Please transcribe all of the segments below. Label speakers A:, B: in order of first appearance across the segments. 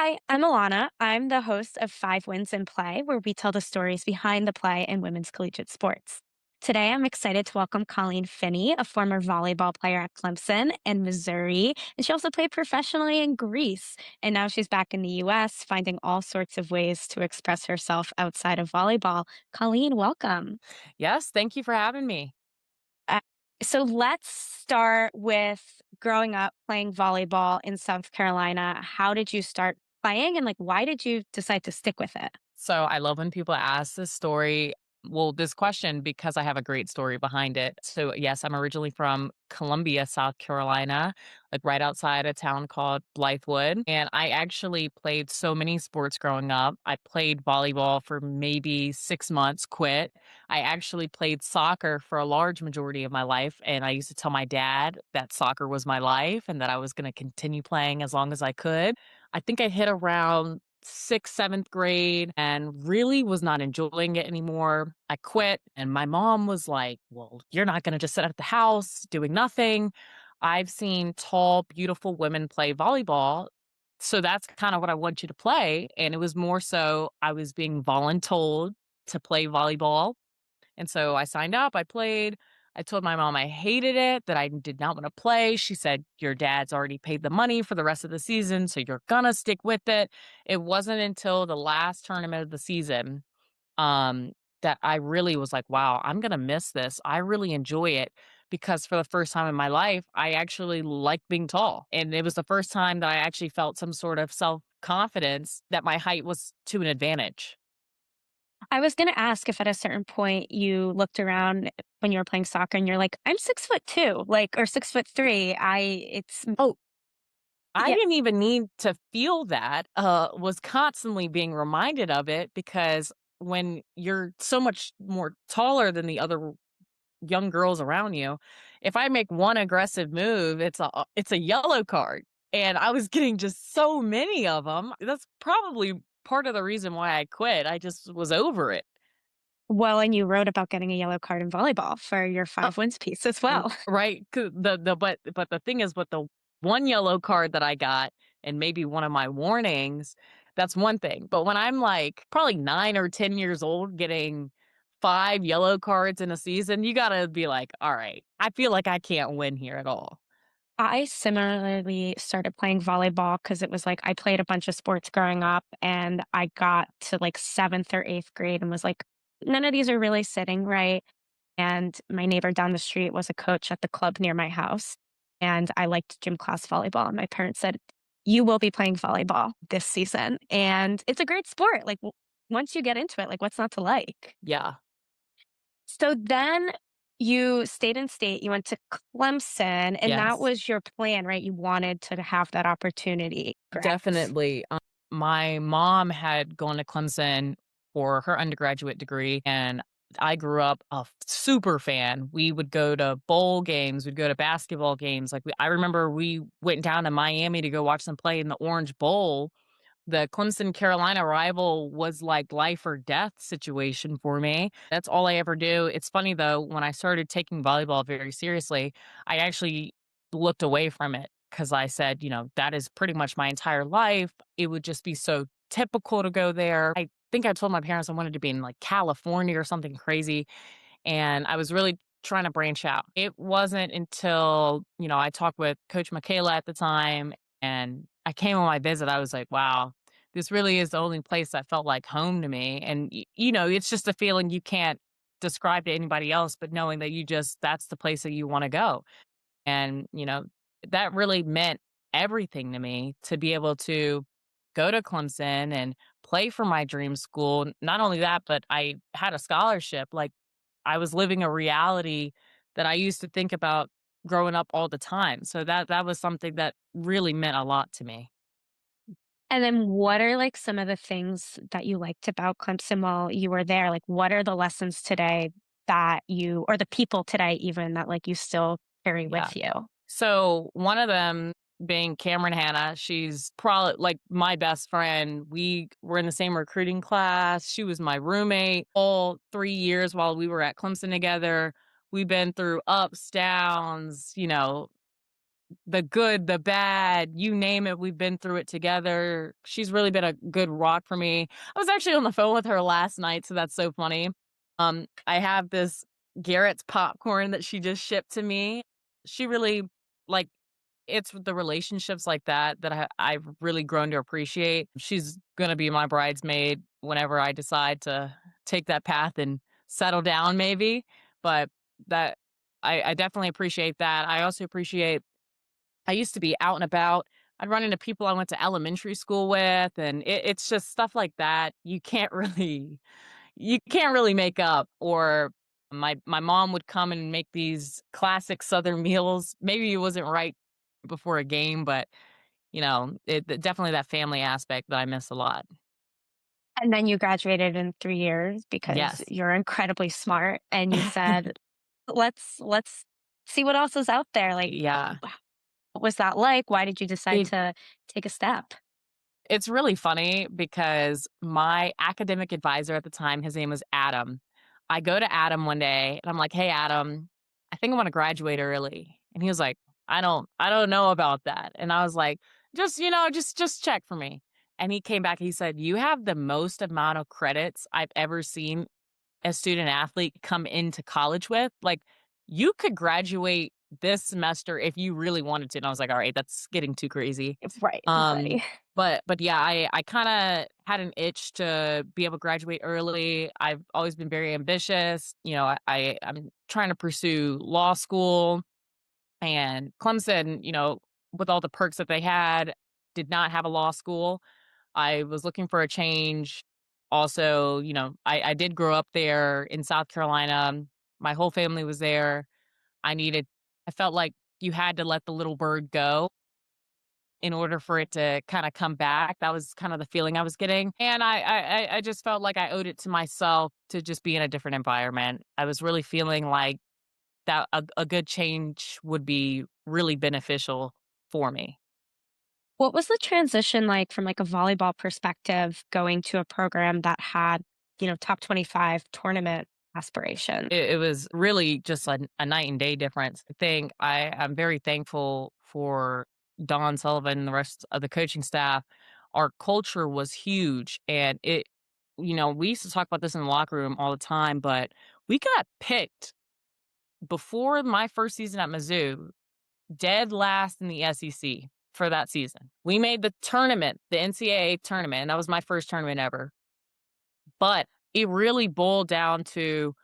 A: Hi, I'm Alana. I'm the host of Five Wins in Play, where we tell the stories behind the play in women's collegiate sports. Today, I'm excited to welcome Colleen Finney, a former volleyball player at Clemson and Missouri. And she also played professionally in Greece. And now she's back in the US, finding all sorts of ways to express herself outside of volleyball. Colleen, welcome.
B: Yes, thank you for having me.
A: Uh, so let's start with growing up playing volleyball in South Carolina. How did you start playing and why did you decide to stick with it?
B: So I love when people ask this question because I have a great story behind it. So yes, I'm originally from Columbia, South Carolina, like right outside a town called Blythewood. And I actually played so many sports growing up. I played volleyball for maybe 6 months, quit. I actually played soccer for a large majority of my life. And I used to tell my dad that soccer was my life and that I was going to continue playing as long as I could. I think I hit around sixth, seventh grade and really was not enjoying it anymore. I quit, and my mom was like, "Well, you're not going to just sit at the house doing nothing." I've seen tall, beautiful women play volleyball. So that's kind of what I want you to play. And it was more so I was being voluntold to play volleyball, and so I signed up, I played. I told my mom I hated it, that I did not want to play. She said, "Your dad's already paid the money for the rest of the season, so you're gonna stick with it." It wasn't until the last tournament of the season that I really was like, wow, I'm gonna miss this. I really enjoy it because for the first time in my life, I actually like being tall. And it was the first time that I actually felt some sort of self confidence that my height was to an advantage.
A: I was going to ask if at a certain point you looked around when you were playing soccer and you're like, I'm 6'2", or 6'3".
B: Oh, I
A: Yeah,
B: didn't even need to feel that, was constantly being reminded of it because when you're so much more taller than the other young girls around you, if I make one aggressive move, it's a yellow card, and I was getting just so many of them. That's probably part of the reason why I quit. I just was over it.
A: well, and you wrote about getting a yellow card in volleyball for your
B: Uh,
A: Five Wins piece as well.
B: right? 'Cause but the thing is with the one yellow card that I got and maybe one of my warnings, that's one thing. But when I'm like probably 9 or 10 years old getting 5 yellow cards in a season, you gotta be like, "All right, I feel like I can't win here at all."
A: I similarly started playing volleyball because it was like I played a bunch of sports growing up and I got to like seventh or eighth grade and was like, none of these are really sitting right. And my neighbor down the street was a coach at the club near my house. And I liked gym class volleyball. And my parents said, you will be playing volleyball this season. And it's a great sport. Once you get into it, what's not to like?
B: Yeah,
A: So then you stayed in state, you went to Clemson, and that
B: yes.
A: was your plan, right? You wanted to have that opportunity, correct?
B: Definitely. My mom had gone to Clemson for her undergraduate degree, and I grew up a super fan. We would go to bowl games, we'd go to basketball games. I remember we went down to Miami to go watch them play in the Orange Bowl. The Clemson Carolina rival was like life or death situation for me. That's all I ever do. It's funny though, when I started taking volleyball very seriously, I actually looked away from it because I said, that is pretty much my entire life. It would just be so typical to go there. I think I told my parents I wanted to be in like California or something crazy. And I was really trying to branch out. It wasn't until, I talked with Coach Michaela at the time and I came on my visit. I was like, wow, this really is the only place that felt like home to me. And, it's just a feeling you can't describe to anybody else, but knowing that that's the place that you want to go. And, that really meant everything to me to be able to go to Clemson and play for my dream school. Not only that, but I had a scholarship. Like I was living a reality that I used to think about growing up all the time. So that was something that really meant a lot to me.
A: And then what are some of the things that you liked about Clemson while you were there? Like what are the lessons today that you or the people today even that you still carry
B: Yeah.
A: with you?
B: So one of them being Cameron Hanna, she's probably like my best friend. We were in the same recruiting class. She was my roommate all 3 years while we were at Clemson together. We've been through ups, downs, the good, the bad, you name it, we've been through it together. She's really been a good rock for me. I was actually on the phone with her last night, so that's so funny. I have this Garrett's popcorn that she just shipped to me. She really like it's the relationships like that that I've really grown to appreciate. She's gonna be my bridesmaid whenever I decide to take that path and settle down, maybe. But that I definitely appreciate that. I also appreciate I used to be out and about. I'd run into people I went to elementary school with, and it's just stuff like that. You can't really make up. Or my mom would come and make these classic Southern meals. Maybe it wasn't right before a game, but definitely that family aspect that I miss a lot.
A: And then you graduated in 3 years because
B: Yes,
A: you're incredibly smart and you said, "Let's see what else is out there." Like,
B: yeah.
A: what was that like? Why did you decide
B: It
A: to take a step?
B: It's really funny because my academic advisor at the time, his name was Adam. I go to Adam one day and I'm like, "Hey Adam, I think I want to graduate early." And he was like, "I don't know about that." And I was like, just check for me." And he came back and he said, "You have the most amount of credits I've ever seen a student athlete come into college with. Like, you could graduate this semester if you really wanted to." And I was like, "All right, that's getting too crazy."
A: Right,
B: Um,
A: right.
B: but yeah, I kind of had an itch to be able to graduate early. I've always been very ambitious. I'm trying to pursue law school, and Clemson, with all the perks that they had, did not have a law school. I was looking for a change. Also, I did grow up there in South Carolina. My whole family was there. I felt like you had to let the little bird go in order for it to kinda come back. That was kind of the feeling I was getting, and I just felt like I owed it to myself to just be in a different environment. I was really feeling like that a good change would be really beneficial for me.
A: What was the transition like from, like, a volleyball perspective going to a program that had, top 25 tournament aspiration?
B: It was really just a night and day difference. I'm very thankful for Don Sullivan and the rest of the coaching staff. Our culture was huge, and we used to talk about this in the locker room all the time, but we got picked before my first season at Mizzou, dead last in the SEC for that season. We made the tournament, the NCAA tournament, and that was my first tournament ever. But it really boiled down to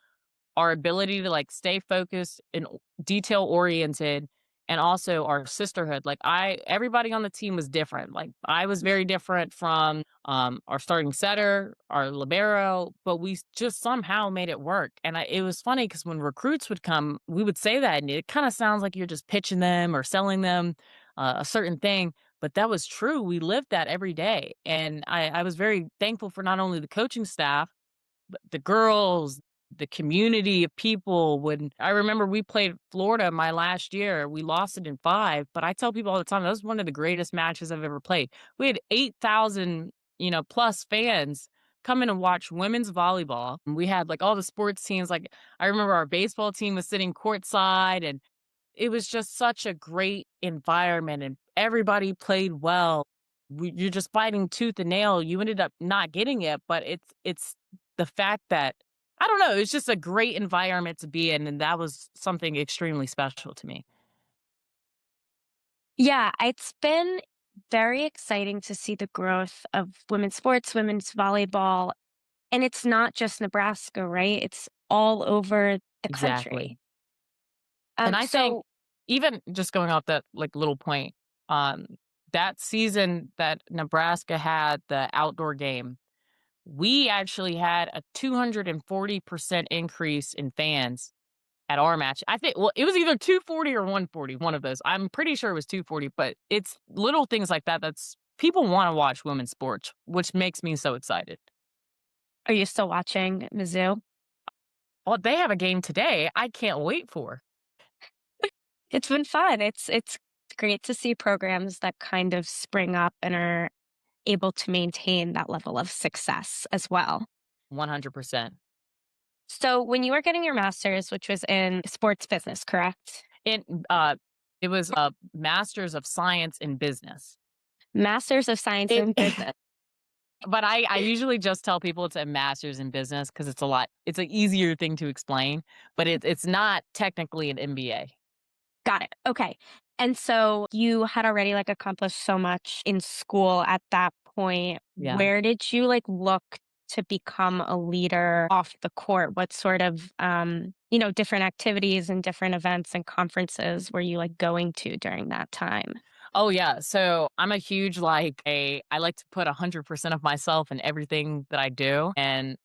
B: our ability to, like, stay focused and detail oriented, and also our sisterhood. Like, I everybody on the team was different. Like, I was very different from our starting setter, our libero, but just somehow made it work. And it was funny because when recruits would come, we would say that, and it kind of sounds like you're just pitching them or selling them a certain thing. But that was true. We lived that every day. And I was very thankful for not only the coaching staff, the girls, the community of people. When I remember we played Florida my last year, we lost it in 5, but I tell people all the time, that was one of the greatest matches I've ever played. We had 8,000, plus fans come in and watch women's volleyball. And we had, like, all the sports teams. Like, I remember our baseball team was sitting courtside, and it was just such a great environment, and everybody played well. You're just fighting tooth and nail. You ended up not getting it, but it's the fact that I don't know, it's just a great environment to be in, and that was something extremely special to me.
A: Yeah, it's been very exciting to see the growth of women's sports, women's volleyball, and it's not just Nebraska, right? It's all over the country.
B: Exactly. And I think
A: So
B: even just going off that, like, little point, um, that season that Nebraska had the outdoor game, we actually had a 240% increase in fans at our match. I think, well, it was either 240 or 140, one of those. I'm pretty sure it was 240, but it's little things like that that's people wanna watch women's sports, which makes me so excited.
A: are you still watching Mizzou?
B: Well, they have a game today I can't wait for.
A: It's been fun. It's great to see programs that kind of spring up and are able to maintain that level of success as well.
B: 100%.
A: So when you were getting your master's, which was in sports business, correct?
B: And, uh It was a Master's of Science in Business.
A: Masters of Science
B: It
A: in Business.
B: but I usually just tell people it's a master's in business because it's an easier thing to explain, but it's not technically an MBA.
A: Got it. Okay. And so you had already like accomplished so much in school at that point.
B: Yeah.
A: Where did you like look to become a leader off the court? What sort of different activities and different events and conferences were you like going to during that time?
B: Oh, yeah. So I'm a huge I like to put 100% of myself in everything that I do. And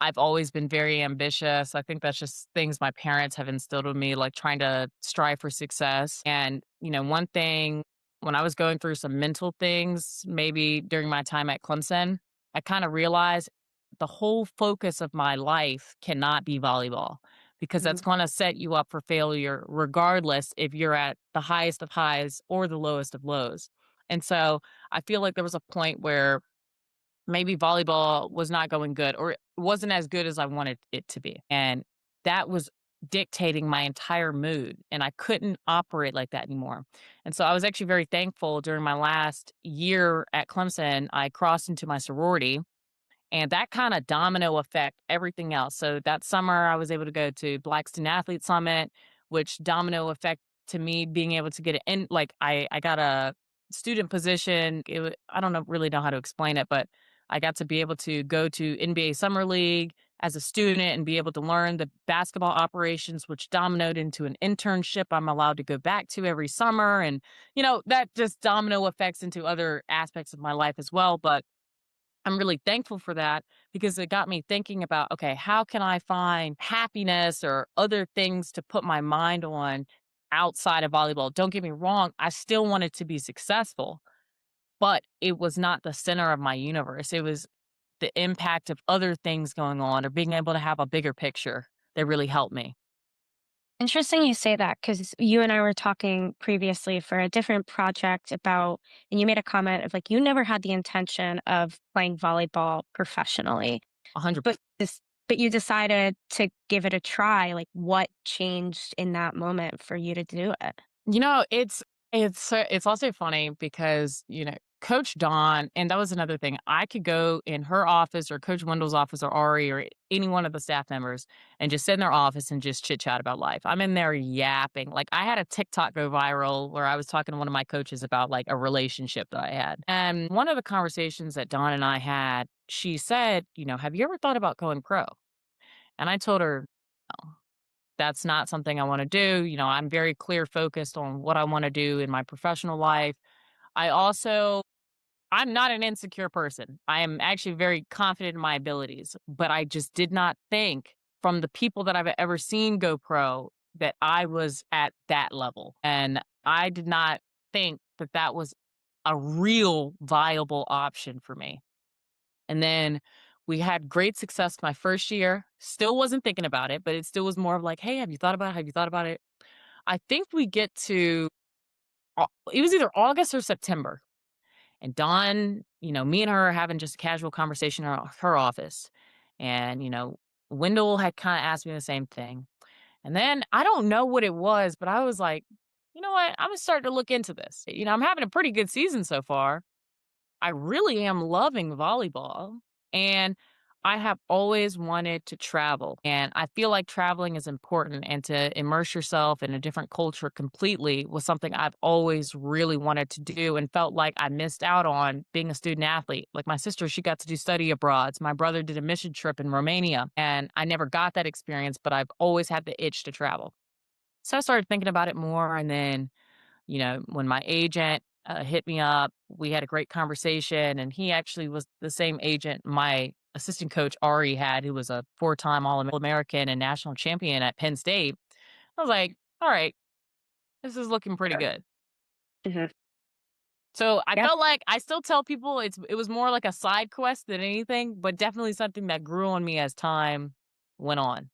B: I've always been very ambitious. I think that's just things my parents have instilled in me, like trying to strive for success. And, one thing when I was going through some mental things, maybe during my time at Clemson, I kind of realized the whole focus of my life cannot be volleyball because that's
A: Mhm.
B: going to set you up for failure, regardless if you're at the highest of highs or the lowest of lows. And so I feel like there was a point where maybe volleyball was not going good or it wasn't as good as I wanted it to be. And that was dictating my entire mood. And I couldn't operate like that anymore. And so I was actually very thankful during my last year at Clemson. I crossed into my sorority and that kind of domino effect everything else. So that summer, I was able to go to Black Student Athlete Summit, which domino effect to me being able to get it in. Like I got a student position. I don't know really know how to explain it, but I got to be able to go to NBA Summer League as a student and be able to learn the basketball operations, which dominoed into an internship I'm allowed to go back to every summer. And, that just domino effects into other aspects of my life as well. But I'm really thankful for that because it got me thinking about, okay, how can I find happiness or other things to put my mind on outside of volleyball? Don't get me wrong, I still wanted to be successful, but it was not the center of my universe. It was the impact of other things going on or being able to have a bigger picture that really helped me.
A: Interesting you say that because you and I were talking previously for a different project about, and you made a comment of like you never had the intention of playing volleyball professionally,
B: 100%.
A: but but you decided to give it a try. Like, what changed in that moment for you to do it?
B: It's also funny because, Coach Dawn, and that was another thing. I could go in her office or Coach Wendell's office or Ari or any one of the staff members and just sit in their office and just chit chat about life. I'm in there yapping. Like I had a TikTok go viral where I was talking to one of my coaches about like a relationship that I had. And one of the conversations that Dawn and I had, she said, have you ever thought about going pro? And I told her, no. That's not something I wanna do. I'm very clear focused on what I wanna do in my professional life. I also I'm not an insecure person. I am actually very confident in my abilities, but I just did not think from the people that I've ever seen go pro that I was at that level, and I did not think that that was a real viable option for me. And then we had great success my first year. Still wasn't thinking about it, but it still was more of like, "Hey, have you thought about it? Have you thought about it?" I think we get to it was either August or September. And Dawn, me and her are having just a casual conversation in her office. And, Wendell had kind of asked me the same thing. And then I don't know what it was, but I was like, you know what? I'm going to start to look into this. I'm having a pretty good season so far. I really am loving volleyball, and I have always wanted to travel, and I feel like traveling is important, and to immerse yourself in a different culture completely was something I've always really wanted to do and felt like I missed out on being a student athlete. Like my sister, she got to do study abroads. My brother did a mission trip in Romania, and I never got that experience, but I've always had the itch to travel. So I started thinking about it more, and then when my agent hit me up, we had a great conversation, and he actually was the same agent my assistant coach Ari had, who was a four-time All American and national champion at Penn State. I was like, all right, this is looking pretty good.
A: Mhm.
B: So I
A: Yeah.
B: felt like I still tell people it was more like a side quest than anything, but definitely something that grew on me as time went on.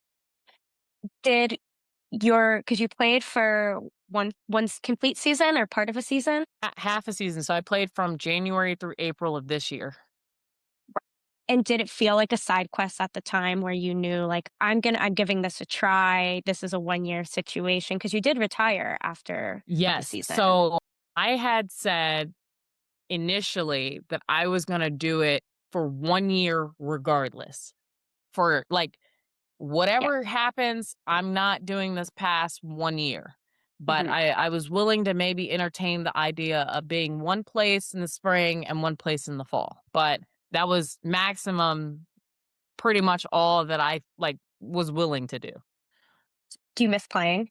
A: Did because you played for complete season or part of a season?
B: Half a season, so I played from January through April of this year.
A: And did it feel like a side quest at the time where you knew, like, I'm giving this a try, this is a one-year situation? Because you did retire after the
B: Yes.
A: season.
B: So I had said initially that I was gonna do it for 1 year regardless. For, like,
A: Yeah.
B: whatever happens, I'm not doing this past 1 year. But
A: Mhm.
B: I was willing to maybe entertain the idea of being one place in the spring and one place in the fall. But that was maximum pretty much all that I, like, was willing to do.
A: Do you miss playing?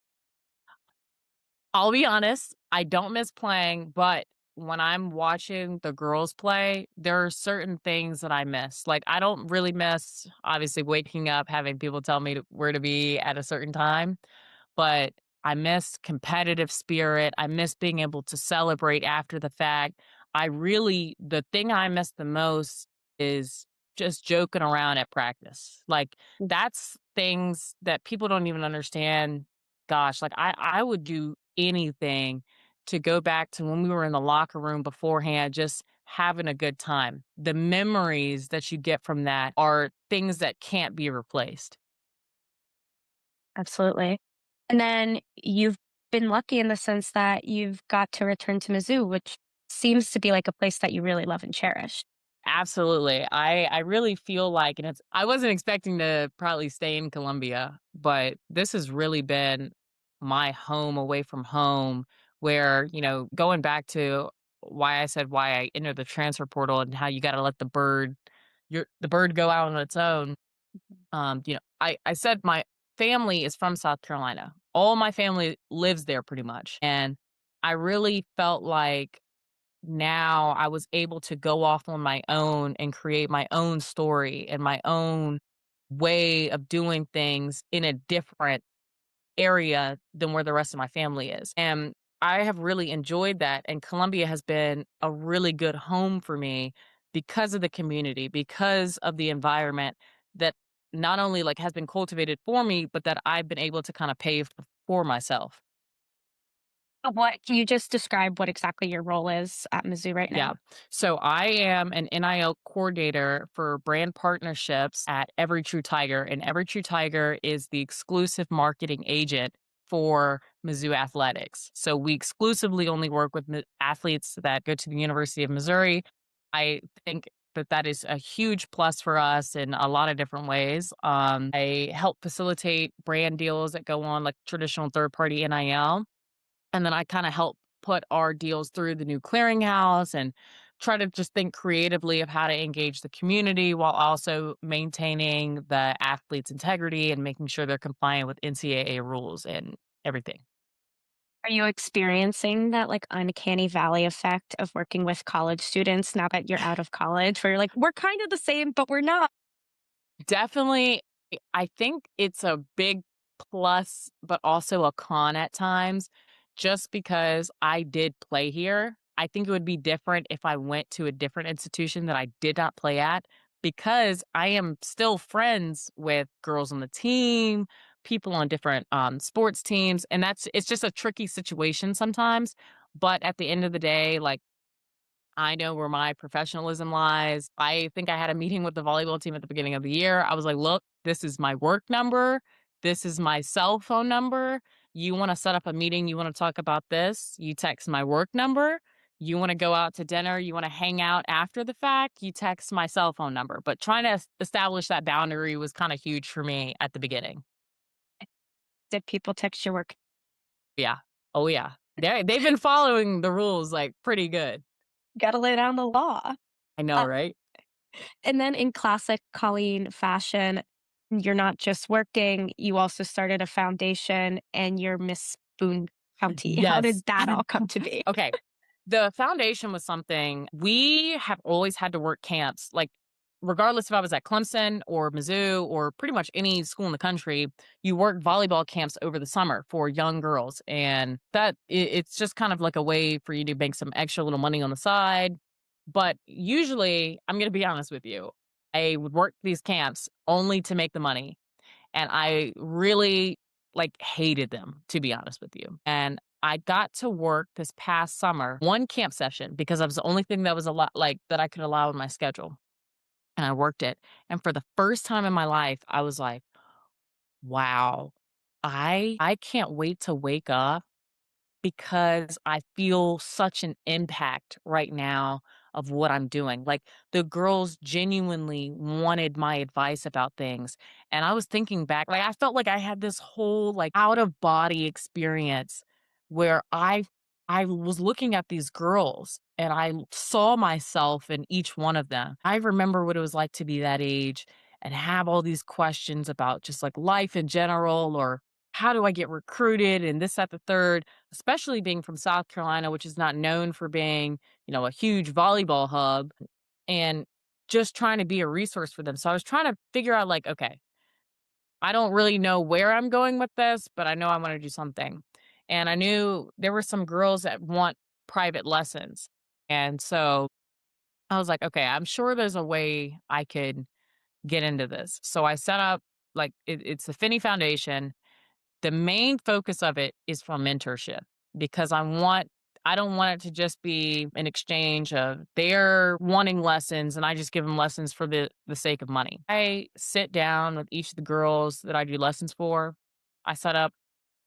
B: I'll be honest, I don't miss playing, but when I'm watching the girls play, there are certain things that I miss. Like, I don't really miss, obviously, waking up, having people tell me where to be at a certain time, but I miss competitive spirit. I miss being able to celebrate after the fact. The thing I miss the most is just joking around at practice. Like,
A: Mm.
B: that's things that people don't even understand. Gosh, like, I would do anything to go back to when we were in the locker room beforehand, just having a good time. The memories that you get from that are things that can't be replaced.
A: Absolutely. And then you've been lucky in the sense that you've got to return to Mizzou, which seems to be like a place that you really love and cherish.
B: Absolutely. I really feel like, and it's I wasn't expecting to probably stay in Columbia, but this has really been my home away from home where, going back to why I said why I entered the transfer portal and how you got to let the bird go out on its own. I said my family is from South Carolina. All my family lives there pretty much. And I really felt like now I was able to go off on my own and create my own story and my own way of doing things in a different area than where the rest of my family is. And I have really enjoyed that. And Columbia has been a really good home for me because of the community, because of the environment that not only like has been cultivated for me, but that I've been able to kind of pave for myself.
A: What can you just describe what exactly your role is at Mizzou right
B: Yeah.
A: now?
B: So I am an NIL coordinator for brand partnerships at Every True Tiger, and Every True Tiger is the exclusive marketing agent for Mizzou Athletics. So we exclusively only work with athletes that go to the University of Missouri. I think that that is a huge plus for us in a lot of different ways. I help facilitate brand deals that go on like traditional third party NIL. And then I kinda help put our deals through the new clearinghouse and try to just think creatively of how to engage the community while also maintaining the athlete's integrity and making sure they're compliant with NCAA rules and everything.
A: Are you experiencing that like uncanny valley effect of working with college students now that you're out of college where you're like, we're kind of the same, but we're not?
B: Definitely, I think it's a big plus, but also a con at times, just because I did play here. I think it would be different if I went to a different institution that I did not play at, because I am still friends with girls on the team, people on different sports teams, and it's just a tricky situation sometimes. But at the end of the day, like, I know where my professionalism lies. I think I had a meeting with the volleyball team at the beginning of the year. I was like, look, this is my work number. This is my cell phone number. You want to set up a meeting? You want to talk about this? You text my work number. You want to go out to dinner? You want to hang out after the fact? You text my cell phone number. But trying to establish that boundary was kind of huge for me at the beginning.
A: Did people text your work?
B: Yeah. Oh, yeah. They've been following the rules like pretty good.
A: Gotta lay down the law.
B: I know,
A: Uh,
B: right?
A: and then in classic Colleen fashion, you're not just working, you also started a foundation and you're Miss Boone County. How
B: Yes.
A: did that all come to be?
B: Okay. The foundation was something we have always had to work camps. Like, regardless if I was at Clemson or Mizzou or pretty much any school in the country, you work volleyball camps over the summer for young girls. And it's just kind of like a way for you to make some extra little money on the side. But usually, I'm going to be honest with you, I would work these camps only to make the money, and I really, like, hated them, to be honest with you. And I got to work this past summer, one camp session, because that was the only thing that was a lot like, that I could allow in my schedule. and I worked it. And for the first time in my life, I was like, wow, I can't wait to wake up because I feel such an impact right now of what I'm doing. Like, the girls genuinely wanted my advice about things. And I was thinking back, like, I felt like I had this whole, like, out of body experience where I was looking at these girls and saw myself in each one of them. I remember what it was like to be that age and have all these questions about just like life in general, or how do I get recruited and this, that, the third, especially being from South Carolina, which is not known for being, a huge volleyball hub, and just trying to be a resource for them. So I was trying to figure out, like, okay, I don't really know where I'm going with this, but I know I want to do something. And I knew there were some girls that want private lessons. And so I was like, okay, I'm sure there's a way I could get into this. So I set up, like, it's the Finney Foundation. The main focus of it is for mentorship, because I don't want it to just be an exchange of they're wanting lessons and I just give them lessons for the sake of money. I sit down with each of the girls that I do lessons for. I set up,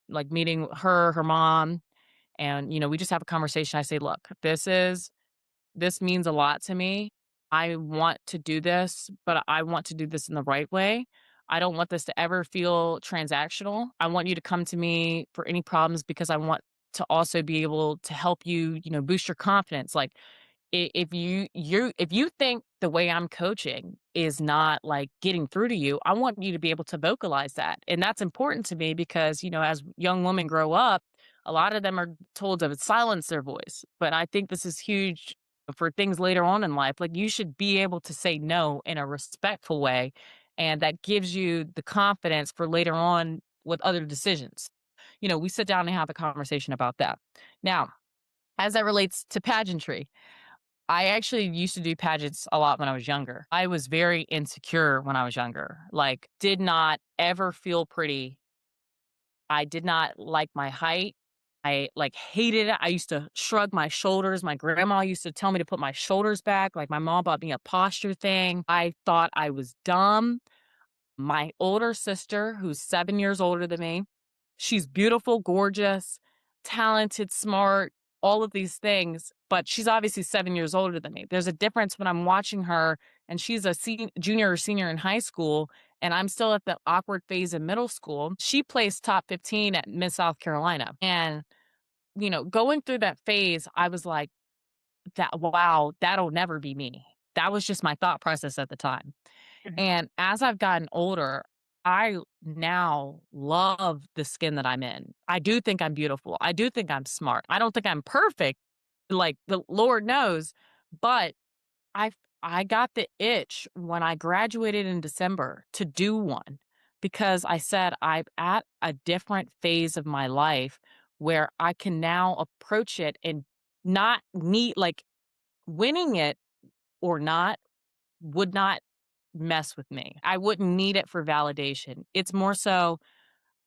B: like, meeting her mom, and we just have a conversation. I say, "Look, this means a lot to me. I want to do this, but I want to do this in the right way. I don't want this to ever feel transactional. I want you to come to me for any problems because I want to also be able to help you, boost your confidence. Like, if you think the way I'm coaching is not, like, getting through to you, I want you to be able to vocalize that. And that's important to me because, as young women grow up, a lot of them are told to silence their voice. But I think this is huge for things later on in life. Like, you should be able to say no in a respectful way. And that gives you the confidence for later on with other decisions. We sit down and have a conversation about that. Now, as that relates to pageantry, I actually used to do pageants a lot when I was younger. I was very insecure when I was younger, like, did not ever feel pretty. I did not like my height. I, like, hated it. I used to shrug my shoulders. My grandma used to tell me to put my shoulders back. Like, my mom bought me a posture thing. I thought I was dumb. My older sister, who's 7 years older than me, she's beautiful, gorgeous, talented, smart, all of these things, but she's obviously 7 years older than me. There's a difference when I'm watching her and she's a junior or senior in high school, and I'm still at the awkward phase in middle school. She placed top 15 at Miss South Carolina. And, going through that phase, I was like, that wow, that'll never be me. That was just my thought process at the time.
A: Mhm.
B: And as I've gotten older, I now love the skin that I'm in. I do think I'm beautiful. I do think I'm smart. I don't think I'm perfect, like the Lord knows, but I I got the itch when I graduated in December to do one, because I said I'm at a different phase of my life where I can now approach it and not need, like, winning it or not would not mess with me. I wouldn't need it for validation. It's more so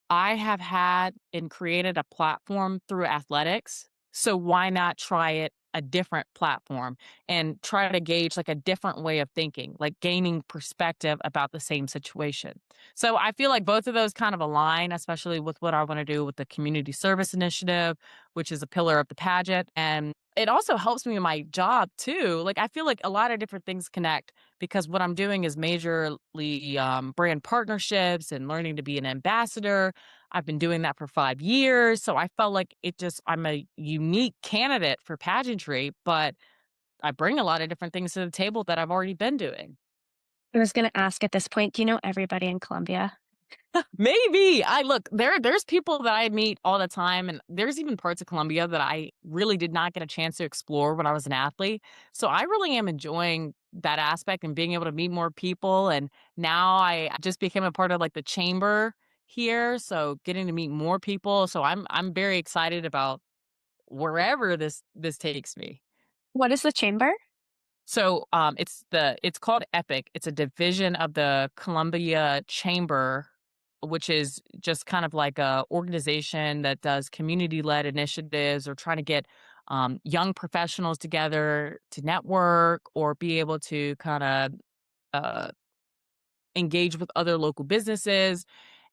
B: I have had and created a platform through athletics, so why not try it a different platform and try to gauge, like, a different way of thinking, like gaining perspective about the same situation. So I feel like both of those kind of align, especially with what I want to do with the community service initiative, which is a pillar of the pageant. And it also helps me in my job too. Like, I feel like a lot of different things connect because what I'm doing is majorly brand partnerships and learning to be an ambassador. I've been doing that for 5 years, so I felt like I'm a unique candidate for pageantry, but I bring a lot of different things to the table that I've already been doing.
A: I was gonna ask at this point, do you know everybody in Columbia?
B: Maybe. I look, there's people that I meet all the time, and there's even parts of Columbia that I really did not get a chance to explore when I was an athlete. So I really am enjoying that aspect and being able to meet more people, and now I just became a part of, like, the chamber here, so getting to meet more people. So I'm very excited about wherever this takes me.
A: What is the chamber?
B: So, it's called EPIC. It's a division of the Columbia Chamber, which is just kind of like a organization that does community-led initiatives or trying to get, young professionals together to network or be able to kinda uh, engage with other local businesses.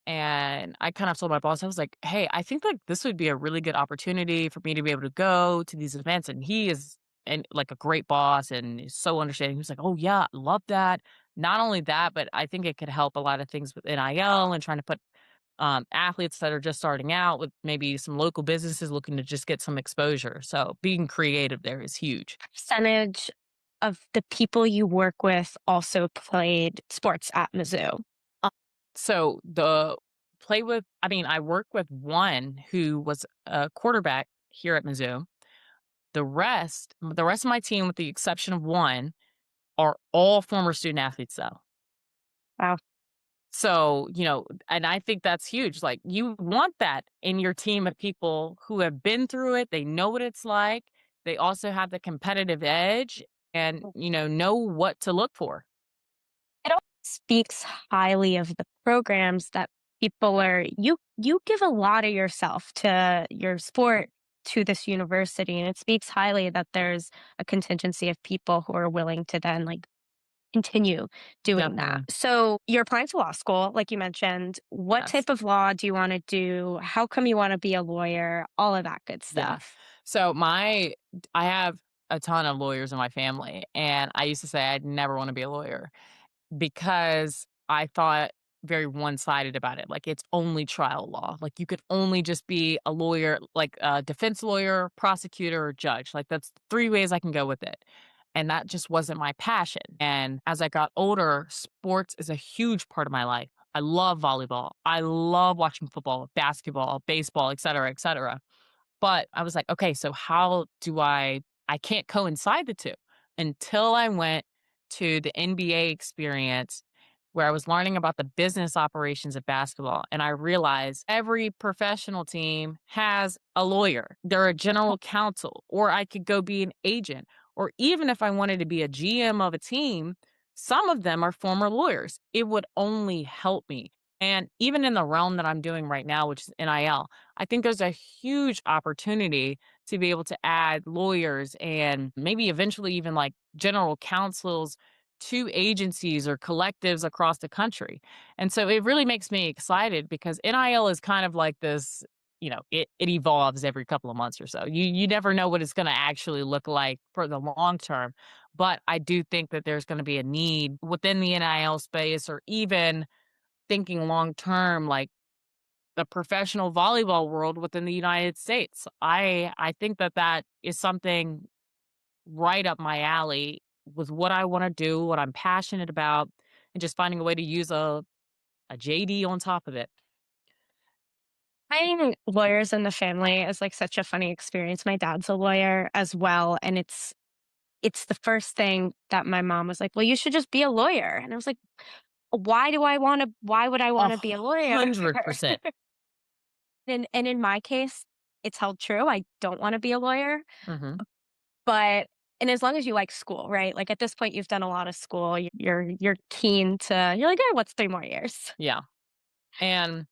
B: And I kind of told my boss, I was like, "Hey, I think like this would be a really good opportunity for me to be able to go to these events." And he is like a great boss and is so understanding. He was like, "Oh yeah, love that." Not only that, but I think it could help a lot of things with NIL and trying to put athletes that are just starting out with maybe some local businesses looking to just get some exposure. So being creative there is huge.
A: Percentage of the people you work with also played sports at Mizzou?
B: Uh, So the play with, I mean, I work with one who was a quarterback here at Mizzou. The rest of my team, with the exception of one, are all former student athletes, though.
A: Wow.
B: So, and I think that's huge. Like, you want that in your team of people who have been through it. They know what it's like. They also have the competitive edge and, know what to look for.
A: It all speaks highly of the programs that people are you give a lot of yourself to your sport, to this university, and it speaks highly that there's a contingency of people who are willing to then, like, continue doing that.
B: Definitely.
A: So, you're applying to law school, like you mentioned. What
B: Yes.
A: type of law do you wanna do? How come you wanna be a lawyer? All of that good
B: Yeah.
A: stuff.
B: So I have a ton of lawyers in my family, and I used to say I'd never want to be a lawyer because I thought very one-sided about it. Like, it's only trial law. Like, you could only just be a lawyer, like a defense lawyer, prosecutor, or judge. Like, that's three ways I can go with it. And that just wasn't my passion. And as I got older, sports is a huge part of my life. I love volleyball. I love watching football, basketball, baseball, et cetera, et cetera. But I was like, "Okay, so how do I can't coincide the 2." Until I went to the NBA experience where I was learning about the business operations of basketball, and I realized every professional team has a lawyer. They're a general counsel, or I could go be an agent, or even if I wanted to be a GM of a team, some of them are former lawyers. It would only help me. And even in the realm that I'm doing right now, which is NIL, I think there's a huge opportunity to be able to add lawyers and maybe eventually even like general counsels to agencies or collectives across the country. And so it really makes me excited because NIL is kind of like this, it evolves every couple of months or so. You never know what it's going to actually look like for the long term. But I do think that there's going to be a need within the NIL space or even thinking long term, like the professional volleyball world within the United States. I think that that is something right up my alley with what I want to do, what I'm passionate about, and just finding a way to use a JD on top of it.
A: Having lawyers in the family is, like, such a funny experience. My dad's a lawyer as well, and it's the first thing that my mom was like, "Well, you should just be a lawyer." And I was like, why would I
B: A
A: wanna be a lawyer?"
B: 100%.
A: And in my case, it's held true. I don't wanna be a lawyer,
B: Hmm.
A: but and as long as you like school, right? Like, at this point, you've done a lot of school, you're keen to you're like, "Oh, what's 3 more years?"
B: Yeah. And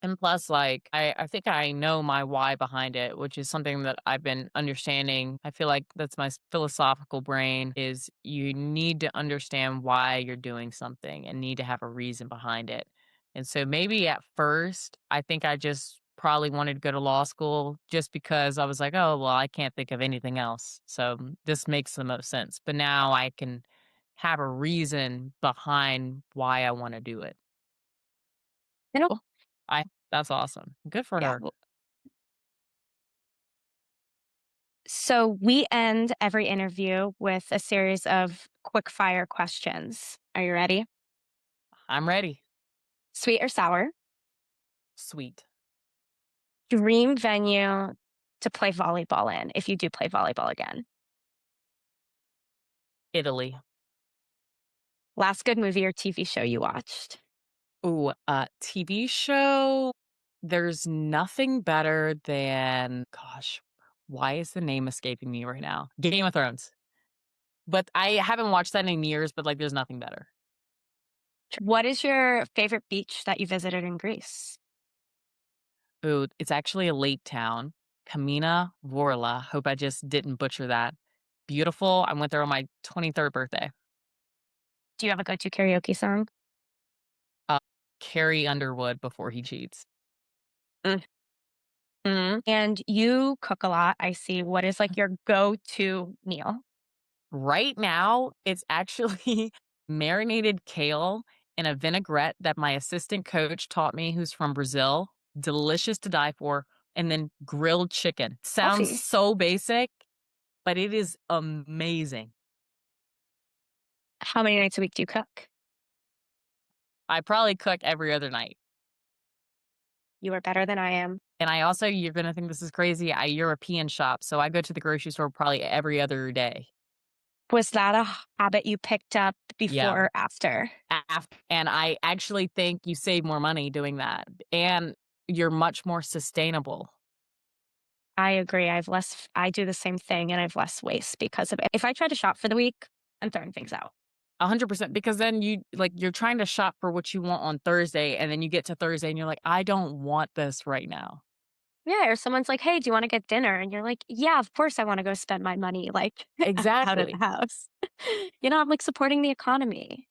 B: And plus, like, I think I know my why behind it, which is something that I've been understanding. I feel like that's my philosophical brain is you need to understand why you're doing something and need to have a reason behind it. And so maybe at first, I think I just probably wanted to go to law school just because I was like, oh, well, I can't think of anything else. So this makes the most sense. But now I can have a reason behind why I want to do it.
A: You know?
B: Cool. I That's awesome. Good for
A: Yeah.
B: her.
A: So we end every interview with a series of quick fire questions. Are you ready?
B: I'm ready.
A: Sweet or sour?
B: Sweet.
A: Dream venue to play volleyball in if you do play volleyball again.
B: Italy.
A: Last good movie or TV show you watched.
B: Ooh, TV show, there's nothing better than gosh, why is the name escaping me right now? Game of Thrones. But I haven't watched that in years, but, like, there's nothing better.
A: What is your favorite beach that you visited in Greece?
B: Ooh, it's actually a lake town, Kamina Vorla. Hope I just didn't butcher that. Beautiful. I went there on my 23rd birthday.
A: Do you have a go-to karaoke song?
B: Uh, Carrie Underwood before he cheats.
A: Mhm. And you cook a lot, I see. What is, like, your go-to meal?
B: Right now, it's actually marinated kale in a vinaigrette that my assistant coach taught me, who's from Brazil. Delicious to die for. And then grilled chicken. Sounds
A: Healthy.
B: so basic, but it is amazing.
A: How many nights a week do you cook?
B: I probably cook every other night.
A: You are better than I am.
B: And I also, you're gonna think this is crazy, I European shop, so I go to the grocery store probably every other day.
A: Was that a habit you picked up
B: Yeah.
A: before or after?
B: And I actually think you save more money doing that, and you're much more sustainable.
A: I agree. I do the same thing and I have less waste because of it. If I try to shop for the week, I'm throwing things out.
B: 100% because then you're trying to shop for what you want on Thursday, and then you get to Thursday and you're like, "I don't want this right now."
A: Yeah, or someone's like, "Hey, do you wanna get dinner?" And you're like, "Yeah, of course I wanna go spend my money, like, out of the
B: Exactly.
A: house." I'm, like, supporting the economy.